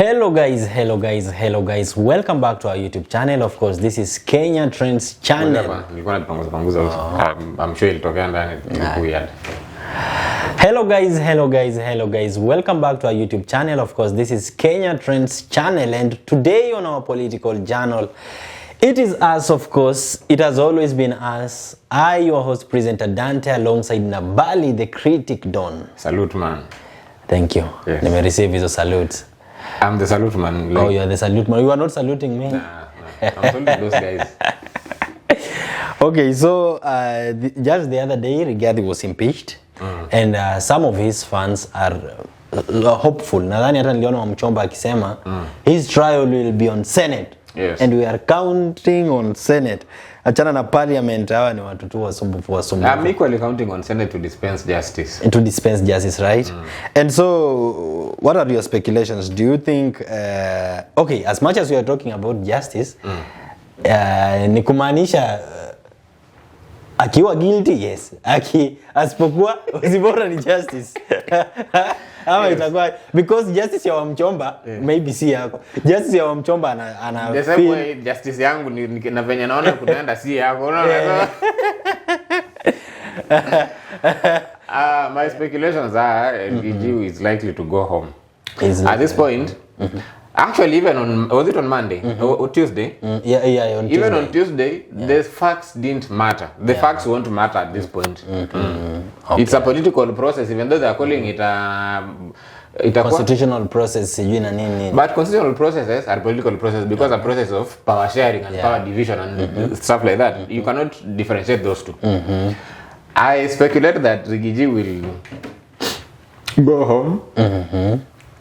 Hello guys, welcome back to our YouTube channel. Of course, this is Kenya Trends channel. I'm sure it'll talk and weird. Hello guys, welcome back to our YouTube channel. Of course, this is Kenya Trends channel, and today on our political journal, it is us, of course. It has always been us. I, your host, presenter Dante, alongside Nabali, the critic Don. Salute, man. Thank you. Yes. Let me receive his salute. I'm the salute man. Like, oh, you are the salute man. You are not saluting me. Nah. I'm saluting those guys. Okay, so just the other day, Rigathi was impeached, and some of his fans are hopeful. Nadhani hata niliona wa Mchomba akisema his trial will be on Senate. Yes. And we are counting on Senate. Achana na parliament, hawa ni watu tu wasumbufu. I'm equally counting on Senate to dispense justice. To dispense justice, right? And so, what are your speculations? Do you think, okay, as much as we are talking about justice, ni kumaanisha akiwa guilty, yes. Asipokuwa, usibora ni justice. Ama itakuwa, because justice ya wa Mchomba, maybe si yako. Justice ya wa Mchomba ana the same way justice yangu na venye naona kunaenda si yako. My speculations are DG is likely to go home. At this point, actually even on, was it on Monday or Tuesday? Yeah, on Tuesday. Even on Tuesday, the facts didn't matter. The facts won't matter at this point. Okay. It's a political process, even though they are calling it a constitutional process. But constitutional processes are political processes because a process of power sharing and power division and stuff like that. You cannot differentiate those two. I speculate that Rigiji will go home.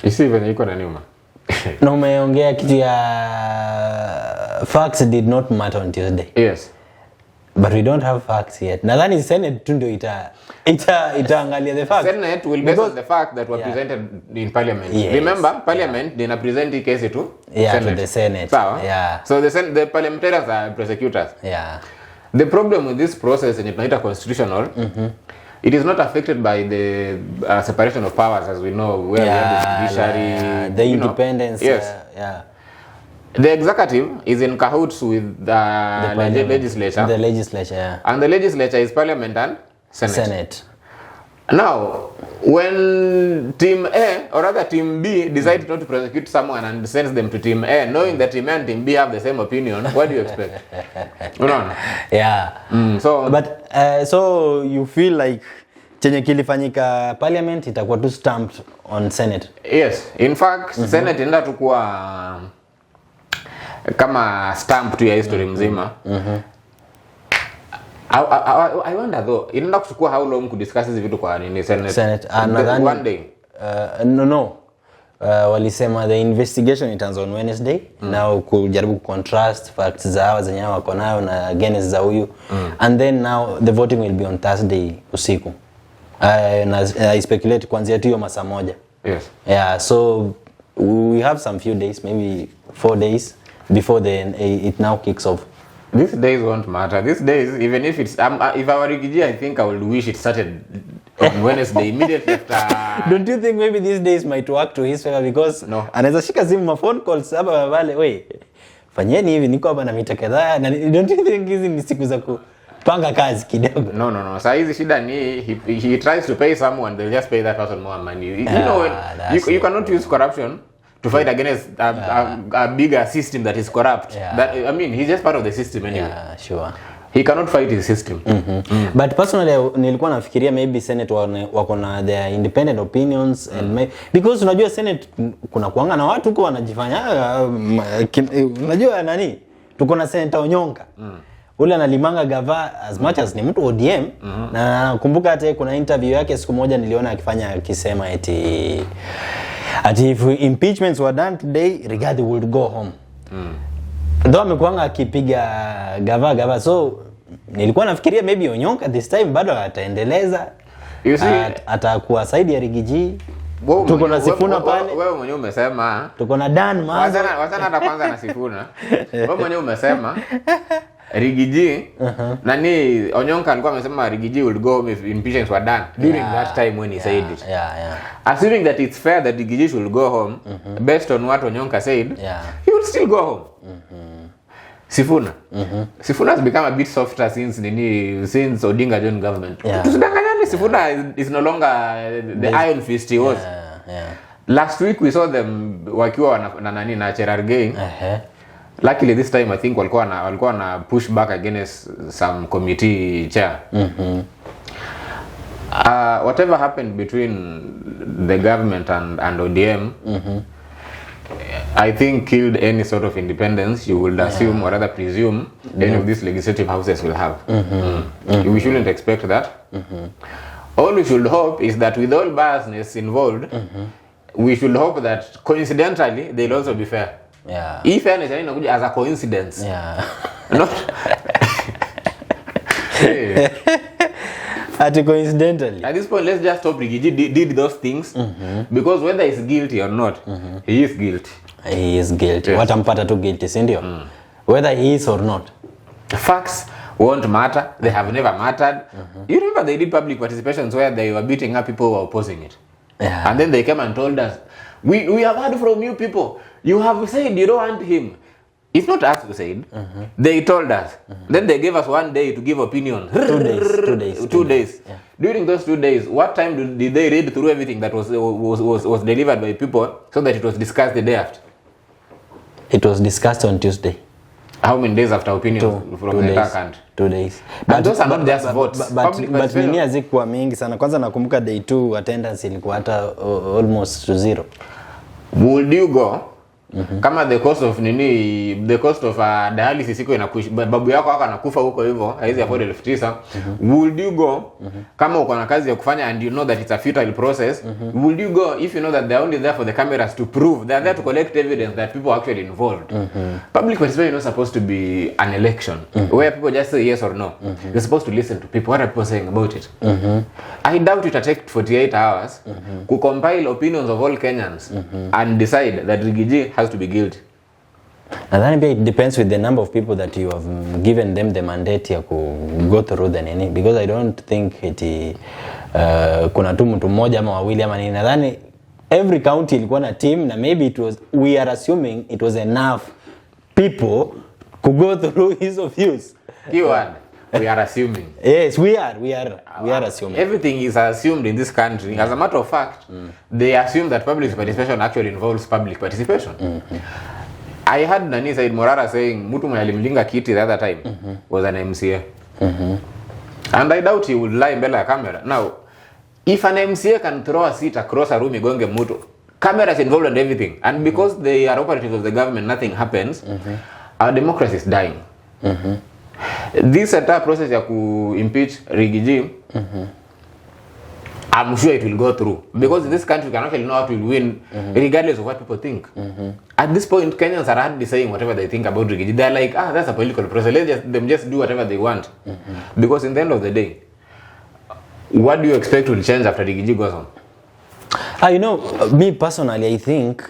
You see, when you got nyuma. No, umeongea kitu ya facts did not matter on Tuesday. Yes. But we don't have facts yet. Nadhani Senate tu ndio itaangalia the facts. Senate will base on the fact that were presented in Parliament. Yes. Remember, Parliament did not present the case to Senate. To the Senate. So the parliamentarians are prosecutors. Yeah. The problem with this process, and it's constitutional, it is not affected by the separation of powers, as we know, where we have the judiciary, the independence. Yes. The executive is in cahoots with the legislature. The legislature, yeah. And the legislature is Parliament and Senate. Now, when Team A or rather Team B decides not to prosecute someone and sends them to Team A, knowing that Team A and Team B have the same opinion, what do you expect? Yeah. So you feel like chenye kilifanyika Parliament itakuwa tu stamped on Senate? Yes. In fact, Senate inaenda tu kuwa kama stamp tu ya history mzima. I wonder though, inaenda kuchukua how long to discuss hizi vitu kwa nini Senate? One day. No. Walisema the investigation it ends on Wednesday. Now kujaribu contrast facts za hawa zenye wako nayo na against za huyu. And then now the voting will be on Thursday usiku. I speculate kuanzia tu hiyo masaa moja. Yes. Yeah, so we have some few days, maybe 4 days before it now kicks off. These days won't matter. These days, even if it's if I were Rigiji, I think I would wish it started on Wednesday immediately after. Don't you think maybe these days might work to his favor, because anaweza shika simu ma phone calls hapa wale, we fanyeni hivi, niko hapa na mitakadhaa, na don't you think hizi ni siku za kupanga kazi kidogo? No. Sasa hizi shida ni he tries to pay someone, they'll just pay that person more money. You know, you cannot use corruption to fight against a bigger system that is corrupt. That, I mean, he's just part of the system anyway. Yeah, sure. He cannot fight his system. But personally, nilikuwa nafikiria maybe Senate wako na their independent opinions, and because unajua Senate kuna kuanga na watu huko wanajifanya unajua nani? Tuko na Senator Onyonka. Ule analimanga gava as much as ni mtu ODM, na nakumbuka hata kuna interview yake siku moja niliona akisema eti if impeachments were done today, Rigathi would go home. Ndio amekuanga akipiga gava. So nilikuwa nafikiria maybe Onyonka this time bado ataendeleza. You see, atakuwa side ya Rigiji. Tuko na Sifuna pale. Wewe mwenyewe umesema. Tuko na Dan Maza. Wazana hata kwanza na Sifuna. Wewe mwenyewe umesema Rigiji nani Onyonka alikuwa amesema Rigiji would go home if impeachments were done during that time when he said it. Assuming that it's fair that Rigiji should go home based on what Onyonka said, he would still go home. Sifuna. Sifuna has become a bit softer since Odinga joined government. Tusidanganyane, Sifuna is no longer the iron fist he was. Last week we saw them wakiwa na Cherargei. Luckily this time I think walikuwa na push back against some committee chair. Whatever happened between the government and ODM, I think killed any sort of independence you would assume or rather presume any of these legislative houses will have. We shouldn't expect that. All we should hope is that with all biasness involved, we should hope that coincidentally they'll also be fair. If fairness is as a coincidence. Not coincidentally. At this point, let's just hope Rigiji did those things because whether he's guilty or not, he is guilty. He is guilty. Yes. Watampata tu guilty, sindio? Whether he is or not. Facts won't matter. They have never mattered. You remember they did public participations where they were beating up people who were opposing it. And then they came and told us, we have heard from you people. You have said you don't want him. It's not us who said. They told us. Then they gave us 1 day to give opinion. 2 days. 2 days. During those 2 days, what time did they read through everything that was delivered by people so that it was discussed the day after? It was discussed on Tuesday. How many days after opinion from the entire country? 2 days. But those are not just votes. But nini hazikuwa mingi sana. Kwanza nakumbuka day 2 attendance ilikuwa hata almost to 0. Would you go? Kama the cost of dialysis iko babu yako anakufa huko hivyo haizi afford 9,000, would you go? Kama uko na kazi ya kufanya and you know that it's a futile process, would you go if you know that they're only there for the cameras to prove they're there to collect evidence that people are actually involved? Public participation is not supposed to be an election where people just say yes or no. You're supposed to listen to people. What are people saying about it? I doubt it will take 48 hours to compile opinions of all Kenyans and decide that Rigiji has to be guilty. And then it depends with the number of people that you have given them the mandate ya go through the nini, because I don't think kuna tu mtu mmoja ama wawili ama nini. Nadhani every county ilikuwa na team na maybe we are assuming it was enough people to go through his views. Keyword, we are assuming. Yes, we are assuming. Everything is assumed in this country. As a matter of fact, they assume that public participation actually involves public participation. I heard Nani Said Morara saying mutu mwenye alimlinga kiti the other time was an MCA. And I doubt he would lie mbele ya camera. Now, if an MCA can throw a seat across a room igonge mutu, cameras involved and everything, and because they are operatives of the government, nothing happens, our democracy is dying. This entire process ya ku impeach Rigiji, I'm sure it will go through because in this country we can actually know how to win regardless of what people think. At this point, Kenyans are hardly saying whatever they think about Rigiji. They're like, that's a political process. Let them just do whatever they want. Because in the end of the day, what do you expect will change after Rigiji goes on? You know, me personally, I think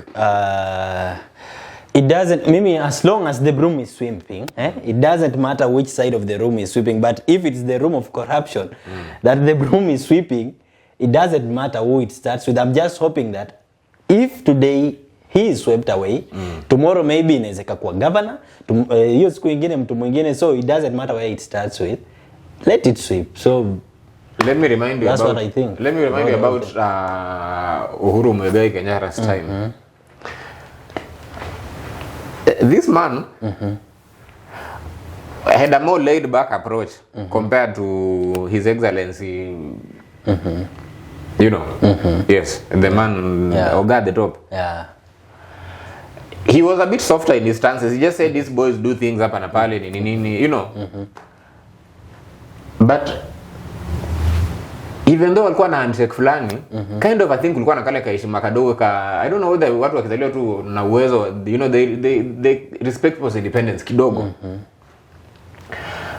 it doesn't, maybe as long as the broom is sweeping, it doesn't matter which side of the room is sweeping. But if it's the room of corruption that the broom is sweeping, it doesn't matter who it starts with. I'm just hoping that if today he is swept away, tomorrow maybe inaweza kuwa governor, hiyo siku nyingine mtu mwingine, so it doesn't matter where it starts with. Let it sweep. So let me remind you that's about what I think. Let me remind you about Uhuru Muigai Kenyatta's time. This man had a more laid back approach compared to His Excellency. You know, yes, the man Oga at the top. He was a bit softer in his stances. He just said these boys do things up and apale, you know. But even though walikuwa na handshake fulani, kind of I think kulikuwa na kale kaheshima kadogo ka, I don't know whether watu wakizaliwa tu na uwezo, you know, they respect people's independence kidogo.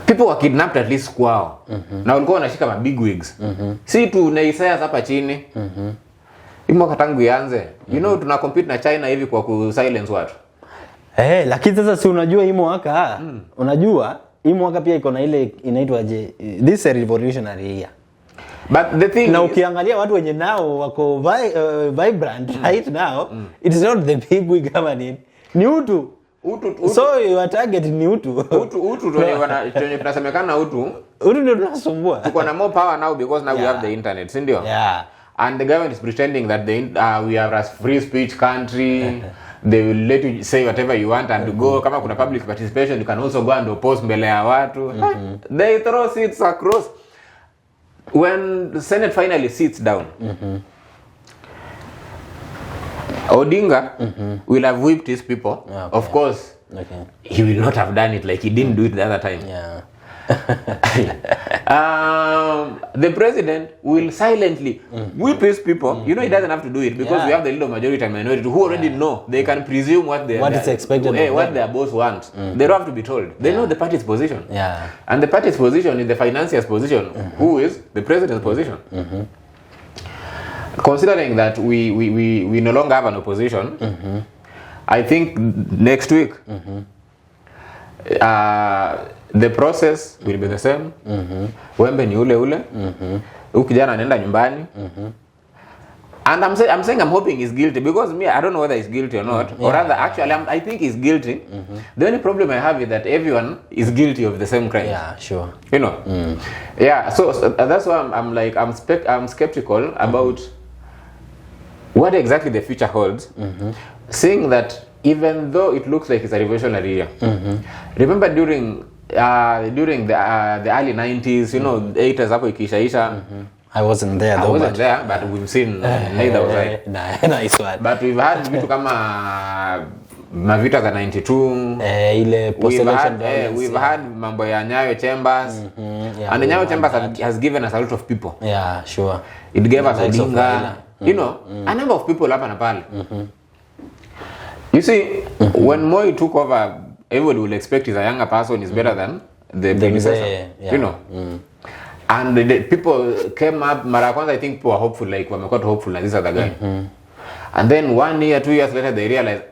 People were kidnapped at least kwao. Na walikuwa wanashika ma big wigs. Si tu na Isaiah hapa chini. Mwaka tangu ianze. You know tuna compete na China hivi kwa ku silence watu. Lakini sasa si unajua hii mwaka, unajua hii mwaka pia iko na ile inaitwaje, this is a revolutionary year. But the thing na ukiangalia watu wenye nao wako vibrant right now, it's not the big wig governing, ni utu. So your target ni utu tunye tunasemekana utu ndio tunasumbua. Tuko na more power now because now we have the internet, si ndio? Yeah. And the government is pretending that we are a free speech country. They will let you say whatever you want and go. Kama kuna public participation, you can also go and oppose mbele ya watu. They throw seats across. When the Senate finally sits down, Odinga will have whipped his people. Okay. Of course, he will not have done it like he didn't do it the other time. Yeah. The president will silently whip his people. You know, he doesn't have to do it because we have the little majority and minority who already know. They can presume what is expected what their boss wants. They don't have to be told. They know the party's position. Yeah. And the party's position is the financier's position, who is the president's position. Considering that we no longer have an opposition, I think next week the process will be the same. Wembe ni ule. Ukijana anaenda nyumbani. And I'm saying I'm hoping he's guilty because me, I don't know whether he's guilty or not. Or rather, actually, I think he's guilty. The only problem I have is that everyone is guilty of the same crime. Yeah, sure. You know. Yeah. So that's why I'm skeptical about what exactly the future holds. Seeing that even though it looks like it's a revolutionary year, remember during the early 90s, you know, 80s hapo ikiishaisha. I wasn't there though. I wasn't there, but we've seen neither was I. Nice one. But we've had vitu kama mavita za 92. Ile post-election we've had mambo ya Nyayo Chambers. And the Nyayo Chambers has given us a lot of people. Yeah, sure. It gave us Odinga. You know, a number of people hapa na pale. You see, when Moi took over, everybody will expect he's a younger person is better than the predecessor. You know. And the people came up, mara kwanza I think people were hopeful, like wamekuwa hopeful na this other guy. And then 1 year, 2 years later they realized,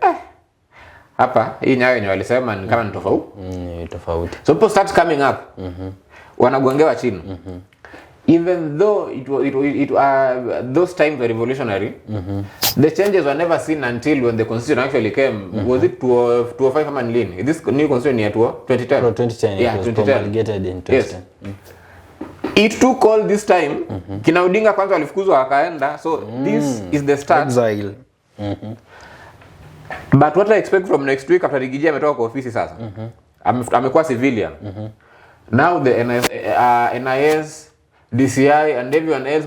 hapa hii Nyayo yenye walisema ni kama ni tofauti. Tofauti. So people start coming up. Wanagongewa chini. Even though those times were revolutionary, the changes were never seen until when the constitution actually came. Was it 2005 ama ni lini? This new constitution ni ya 2010. 2010. Yeah, it was 2010. promulgated in 2010. Yes. It took all this time. Kina Odinga kwanza walifukuzwa wakaenda. So this is the start. Exile. But what I expect from next week after Rigiji ametoka kwa ofisi sasa. Amekuwa civilian. Now the NIS, DCI and everyone else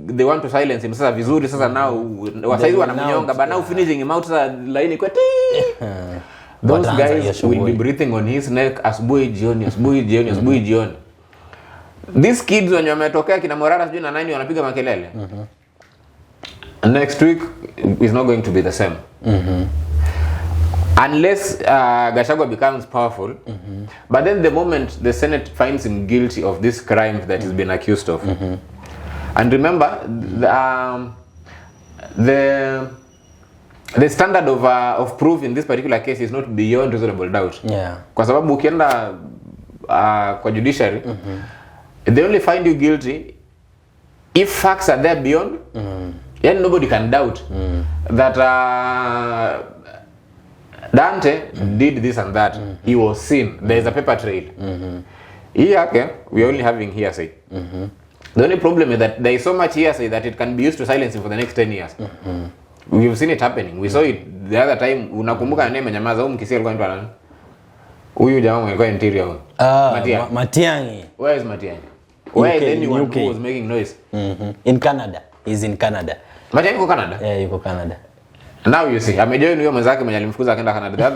they want to silence him sasa vizuri sasa now wasaizi wanamnyonga but now finishing him out sasa laini kwa those guys will be breathing on his neck asubuhi jioni. These kids when wametokea kina Morara sijui na nani wanapiga makelele. Next week is not going to be the same. Unless Gachagua becomes powerful. But then the moment the Senate finds him guilty of this crime that he's been accused of. And remember, the standard of proof in this particular case is not beyond reasonable doubt. Yeah. Kwa sababu ukienda kwa judiciary, they only find you guilty if facts are there beyond. Then nobody can doubt that Dante did this and that. He was seen. There is a paper trail. Here, we are only having hearsay. The only problem is that there is so much hearsay that it can be used to silence him for the next 10 years. We've seen it happening. We saw it the other time. Unakumbuka name nyamaza mkisi alikuwa anaitwa nani? Huyu jamaa alikuwa interior huyo. Matiang'i. Where is Matiang'i? Where is anyone who was making noise? In Canada. He's in Canada. Matiang'i yuko Canada? Yeah, yuko Canada. Now you see, amejoin huyo mwenzake mwenye alimfukuza akaenda Canada.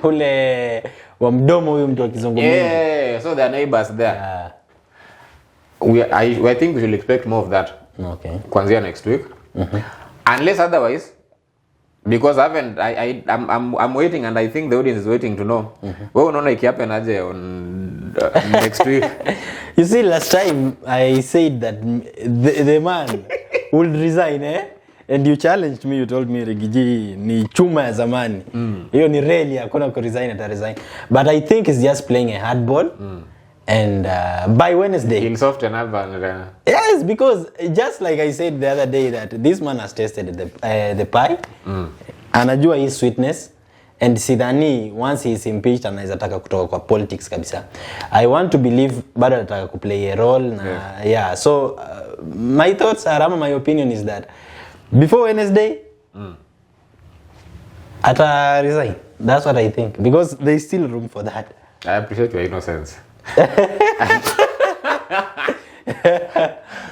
Ule wa mdomo huyo mtu akizungumza. Yeah, so there are neighbors there. I think we should expect more of that. Okay. Kuanzia next week. Unless otherwise, because I'm waiting and I think the audience is waiting to know. Wewe unaona ikihappen aje on next week? You see, last time I said that the man would resign, And you challenged me, you told me Rigiji ni chuma ya zamani. Hiyo ni reli, hakuna ku resign ata resign. But I think he's just playing a hardball. And by Wednesday he'll soften up yes, because just like I said the other day that this man has tasted the pie. Anajua his sweetness. And sidhani once he is impeached anaweza taka kutoka kwa politics kabisa. I want to believe bado anataka ku play a role na yeah. So my thoughts are, my opinion is that before Wednesday ata resign. That's what I think, because there is still room for that. I appreciate your innocence.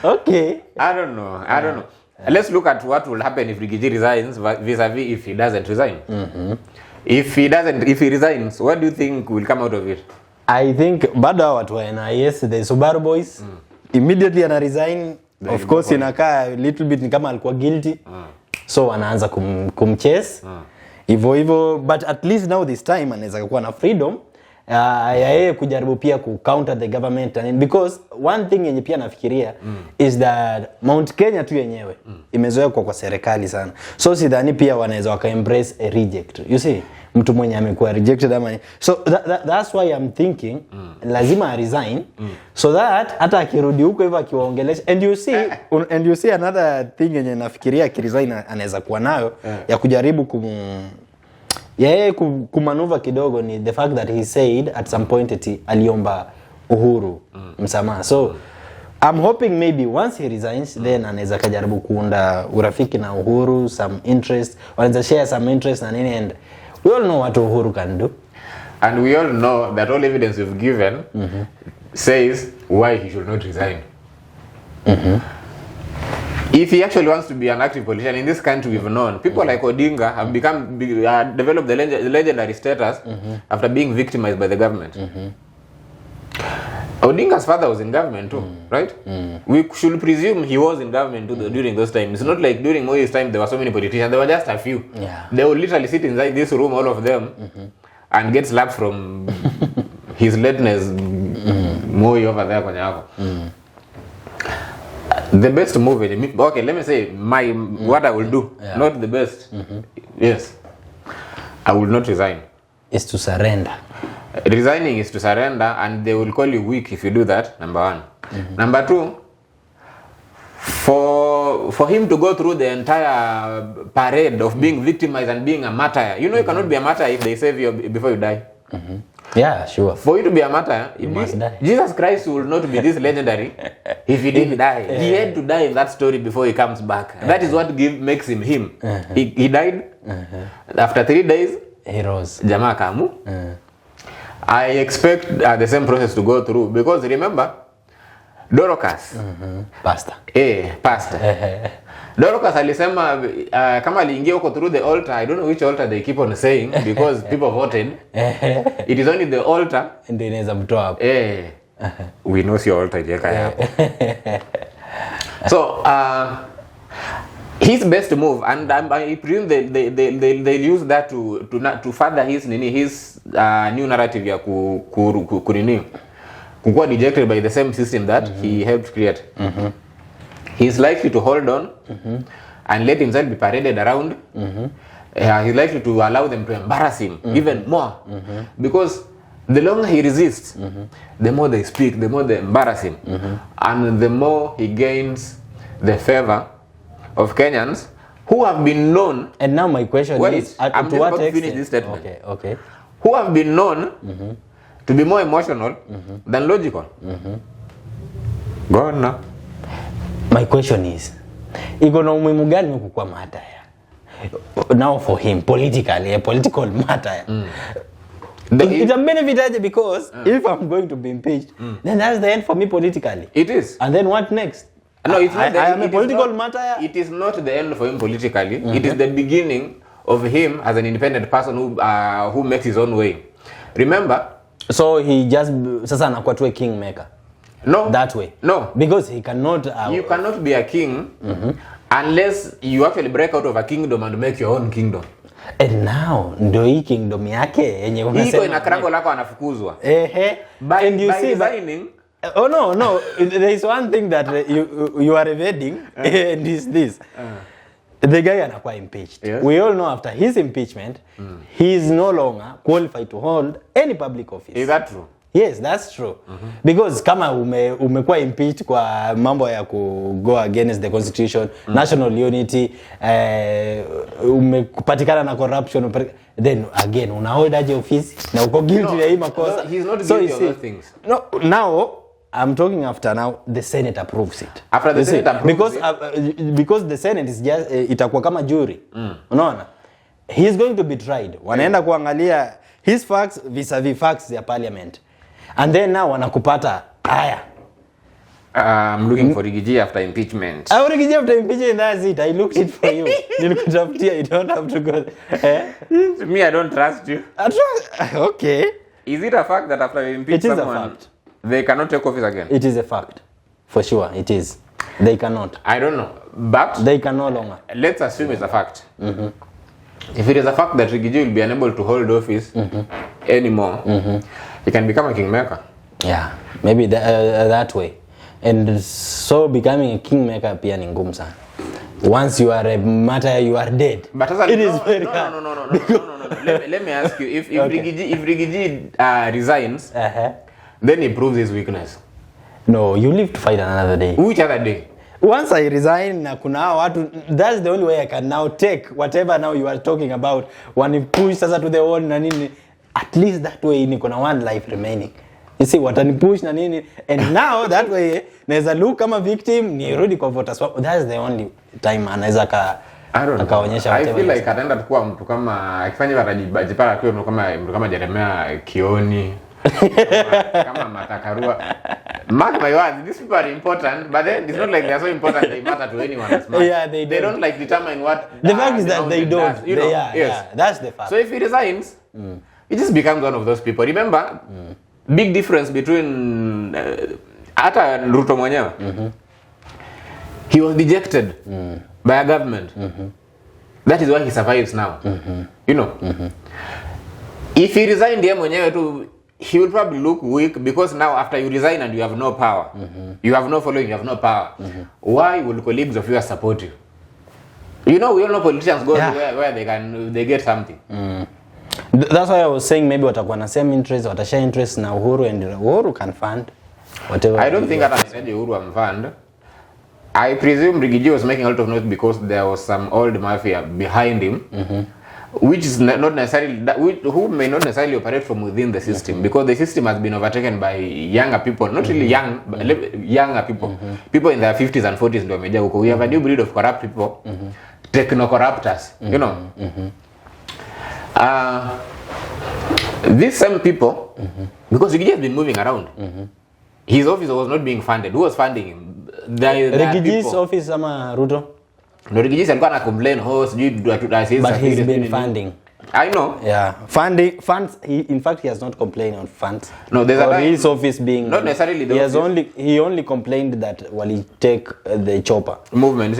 Okay. I don't know. Let's look at what will happen if Rigiji resigns vis-a-vis if he doesn't resign. If he resigns, what do you think will come out of it? I think bado watu wa NIS, the Subaru boys, immediately ana resign. Of course inakaa a little bit ni kama alikuwa guilty. So wanaanza kumchase. Hivyo, but at least now this time anaweza kuwa na freedom ya yeye kujaribu pia ku counter the government, and because one thing yenye pia nafikiria is that Mount Kenya tu yenyewe imezoea kwa serikali sana. So sidhani pia wanaweza waka embrace a reject. You see, mtu mwenye amekuwa rejected ama so that's why I'm thinking lazima resign so that hata akirudi huko hivyo akiwaongelesha, and you see another thing yenye nafikiria akiresign anaweza kuwa nayo ya kujaribu kumanuva kidogo ni the fact that he said at some point eti aliomba Uhuru msamaha. So I'm hoping maybe once he resigns then anaweza kujaribu kuunda urafiki na Uhuru, some interest, wanaweza share some interest na nini, and we all know what Uhuru can do. And we all know that all evidence we've given says why he should not resign. If he actually wants to be an active politician in this country, we've known people like Odinga have developed the legendary status after being victimized by the government. Odinga's father was in government too, right? We should presume he was in government too during those times. It's not like during Moi's time there were so many politicians. There were just a few. They would literally sit inside this room, all of them, and get slapped from his lateness Moi over there kwenye hapo. The best move, okay, let me say what I will do, not the best. Yes, I will not resign. Is to surrender. Resigning is to surrender, and they will call you weak if you do that. Number one. Number two, for him to go through the entire parade of being victimized and being a martyr. You know, you cannot be a martyr if they save you before you die. Yeah, sure. For you to be a martyr, you must die. Jesus Christ will not be this legendary if he didn't die. He had to die in that story before he comes back. That is what makes him him. He died. After 3 days, he rose. Jamaa kamu. I expect the same process to go through, because remember, Dorcas. Pastor. Pastor. Dorcas alisema kama aliingia huko through the altar. I don't know which altar they keep on saying because people voted. It is only the altar. And then inaweza mtoa hapo. We know your altar jeka hapo. So his best move, and I presume they'll use that to further his new narrative ya kukuwa dejected by the same system that he helped create. He's likely to hold on and let himself be paraded around. He's likely to allow them to embarrass him even more, because the longer he resists, the more they speak, the more they embarrass him, and the more he gains the favor of Kenyans who have been known. And now my question is, I'm to what about to finish extent? this statement. Okay. Who have been known to be more emotional than logical. Go on now. My question is, iko na umuhimu gani kukua matter now for him politically, a political matter? It's a benefit because if I'm going to be impeached, then that's the end for me politically. It is. And then what next? No, it's not. I am a political matter. It is not the end for him politically. It is the beginning of him as an independent person who makes his own way. Remember? So he just sasa anakuwa tu a kingmaker. No. That way. No. Because he cannot. You cannot be a king unless you actually break out of a kingdom and make your own kingdom. And now ndo hii kingdom yake yenye unasema. Iko ina krango lako anafukuzwa. By resigning. Oh no, there is one thing that you are evading, and is this. the guy anakuwa impeached. Yes. We all know after his impeachment, he is no longer qualified to hold any public office. Is that true? Yes, that's true. Because kama umekuwa impeached kwa mambo ya go against the constitution, national unity, umepatikana na corruption, then again una hold aje office na uko guilty ya hii makosa. No, he's not guilty of those things. No, now I'm talking after now the Senate approves it. After the Senate approves it, because the Senate is just itakuwa kama jury. Unaona? He is going to be tried. Wanaenda kuangalia his facts vis-a-vis facts ya parliament. And then now wanakupata haya. I'm looking for Rigiji after impeachment. Rigiji after impeachment, that's it. I looked it for you. Nilikutafutia, you don't have to go. Me, I don't trust you. Okay. Is it a fact that after impeach someone, a fact. They cannot take office again? It is a fact. For sure, it is. They cannot. I don't know. But they can no longer. Let's assume it's a fact. If it is a fact that Rigiji will be unable to hold office anymore, he can become a kingmaker. Yeah, maybe that way. And so becoming a kingmaker pia ni ngumu sana. Once you are a matter, you are dead. But it is very hard. No. Let me ask you, if Rigiji resigns, then he proves his weakness. No, you live to fight another day. Which other day? Once I resign na kuna watu, that's the only way I can now take whatever now you are talking about. When you push sasa to the wall na nini, at least that way niko na one life remaining. You see, watani push na nini, and now that way naweza look kama victim, nirudi kwa voters. That's the only time anaweza akaonyesha. I feel like ataenda kuwa mtu kama akifanya atajipata akiwa mtu kama Jeremia Kioni. Kama Matakarua. Mark my words, these people are important, but then it's not like they are so important they matter to anyone as much. Yeah, they don't like determine what. The fact is that they don't. Does, you know? Yes. Yeah, that's the fact. So if he resigns, he just becomes one of those people. Remember, big difference between hata Ruto mwenyewe. He was dejected by a government. That is why he survives now. You know. If he resigned yeye mwenyewe tu, he will probably look weak because now after you resign and you have no power, you have no following, you have no power. Why will colleagues of yours support you? You know, we all know politicians go where they get something. That's why I was saying maybe watakuwa na same interest, watashare interest na Uhuru, and Uhuru can fund whatever. I don't think hata nisaje Uhuru amfund. I presume Rigiji was making a lot of noise because there was some old mafia behind him. Which is not necessarily who may not necessarily operate from within the system, because the system has been overtaken by younger people, not really young, but younger people, people in their 50s and 40s ndio wamejaa huko. We have a new breed of corrupt people, techno-corruptors, you know. These same people, because Rigiji has been moving around, his office was not being funded. Who was funding him? Rigiji's office ama Ruto? No, Rigiji alikuwa na complain but he's been funding. I know. Yeah, funds. In fact, he has not complained on funds. No, there's a his office being not necessarily. He only complained that while he take the chopper movement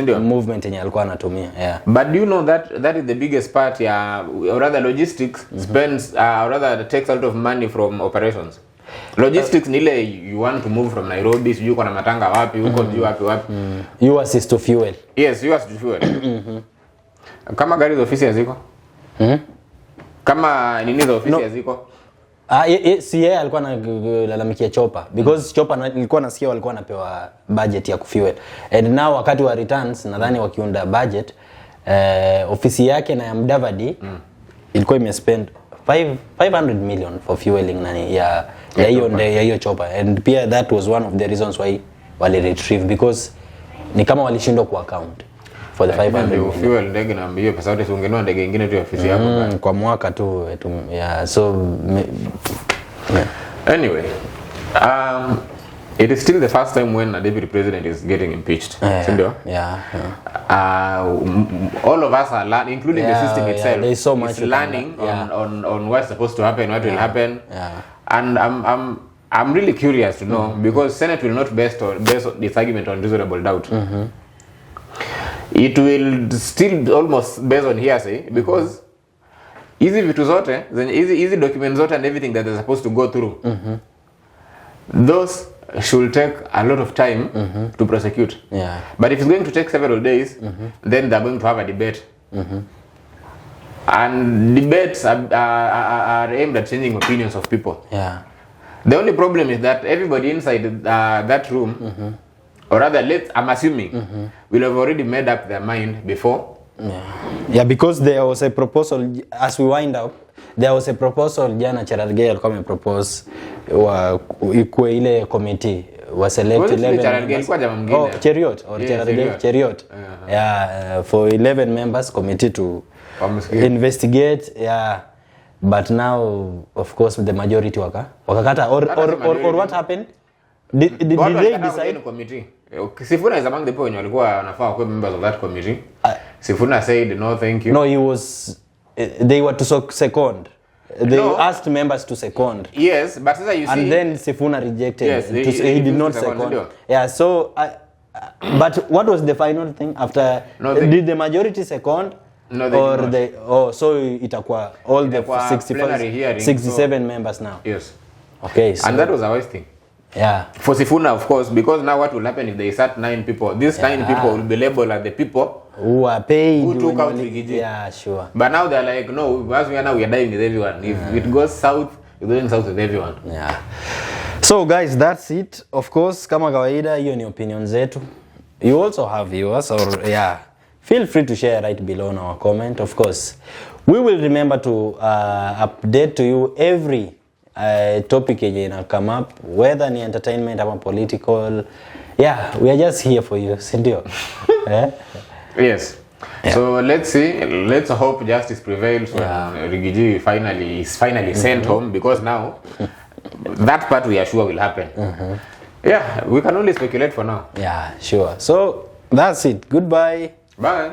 yenye alikuwa anatumia. Yeah. But do you know that is the biggest part? Or rather, logistics spends, or rather, takes a lot of money from operations. Logistics nile you want to move from Nairobi, sijui kwa na matanga wapi huko juu wapi. You assist to fuel. Yes, you assist to fuel. Kama gari za ofisi haziko? Kama nini za ofisi haziko? Si yeye alikuwa analalamikia chopper because chopper nilikuwa nasikia walikuwa wanapewa budget ya kufuel. And now wakati wa returns nadhani wakiunda budget ofisi yake na ya Mdavadi ilikuwa imespend 500 million for fueling nani ya hiyo chopper, and pia that was one of the reasons why wali retrieve, because ni kama walishindwa ku account for the 500 million. Fuel ndege na mbio pesa yote ungenua ndege nyingine tu ya ofisi yako kwa mwaka tu so anyway, it is still the first time when a deputy president is getting impeached. All of us are learning, including the system itself. There is so much learning on what's supposed to happen, what will happen. And I'm really curious to know, because Senate will not base this argument on reasonable doubt. It will still almost based on hearsay, because easy vitu zote, easy documents zote and everything that they're supposed to go through. Those should take a lot of time to prosecute. Yeah. But if it's going to take several days, then they're going to have a debate. And debates are aimed at changing opinions of people. Yeah. The only problem is that everybody inside that room, or rather, I'm assuming, will have already made up their mind before. Yeah, because there was a proposal, as we wind up, there was a proposal jana Cherargei alikuwa amepropose ikuwe ile committee was elect 11 members. Oh, Cheriot or Cheriot. Yeah, for 11 members committee to investigate. Yeah, but now of course the majority wakakata or what happened? Did they decide? Sifuna is among the people when walikuwa wanafaa kuwa members of that committee. Sifuna said no thank you. No, he was they were to second. They asked members to second. Yes, but you see, and then Sifuna rejected. Yes, he did not second. Yeah, so but what was the final thing after? Did the majority second? No, they or did not. they so itakuwa all the 67 members now. Yes. Okay, so, and that was a wise thing. Yeah. For Sifuna, of course, because now what will happen if they start 9 people? These 9 people will be labeled as the people who are paid, who took out Rigiji. Yeah, sure. But now they're like, no, as we are now, we are dying with everyone. If it goes south, it's going south with everyone. Yeah. So guys, that's it. Of course, kama kawaida, hiyo ni opinions zetu. You also have viewers, or yeah, feel free to share right below in our comment. Of course, we will remember to update to you every topic yenye ina come up, whether ni entertainment or political. Yeah, we are just here for you, sindio? Yes. Yeah. So let's see. Let's hope justice prevails when Rigiji is finally sent home, because now that part we are sure will happen. Yeah, we can only speculate for now. Yeah, sure. So that's it. Goodbye. Bye.